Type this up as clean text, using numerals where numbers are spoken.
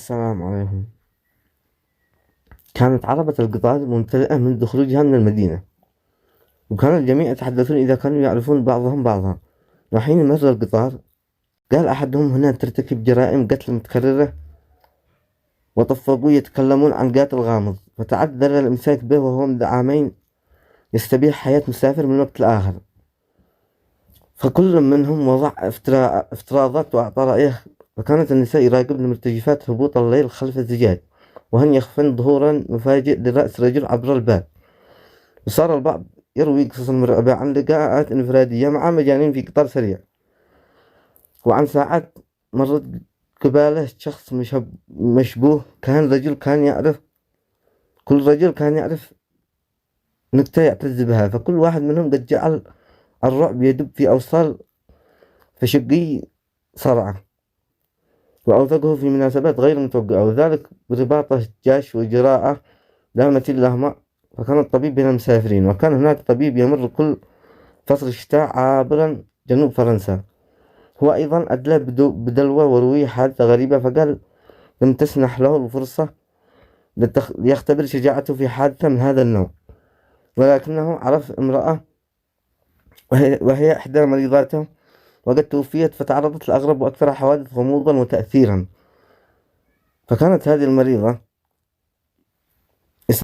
السلام عليكم. كانت عربة القطار ممتلئة منذ خروجها من المدينة، وكان الجميع يتحدثون إذا كانوا يعرفون بعضهم بعضا. وحين مر القطار قال أحدهم: هنا ترتكب جرائم قتل متكررة. وطفقوا يتكلمون عن قاتل غامض، فتعذر الإمساك به وهو منذ عامين يستبيح حياة مسافر من وقت لآخر. فكل منهم وضع افتراضات وأعطى رأيه. وكانت النساء يراقبن مرتجفات هبوط الليل خلف الزجاج، وهن يخفن ظهورا مفاجئ لرأس رجل عبر الباب. وصار البعض يروي قصص مرعبة عن لقاءات انفرادية مع مجانين في قطار سريع، وعن ساعات مرت قباله شخص مشبوه. كل رجل كان يعرف نكتة يعتز بها، فكل واحد منهم قد جعل الرعب يدب في أوصال فشقي صرعة، وأوثقه في مناسبات غير متوقعة، وذلك برباطه جاش وجراءة لا مثيل لهما. فكان الطبيب بين المسافرين، وكان هناك طبيب يمر كل فصل الشتاء عابرا جنوب فرنسا. هو أيضا أدلى بدلوة وروي حادثة غريبة، فقال لم تسنح له الفرصة ليختبر شجاعته في حادثة من هذا النوع، ولكنه عرف امرأة وهي إحدى مريضاته وقد توفيت، فتعرضت لأغرب وأكثر حوادث غموضا وتأثيرا. فكانت هذه المريضة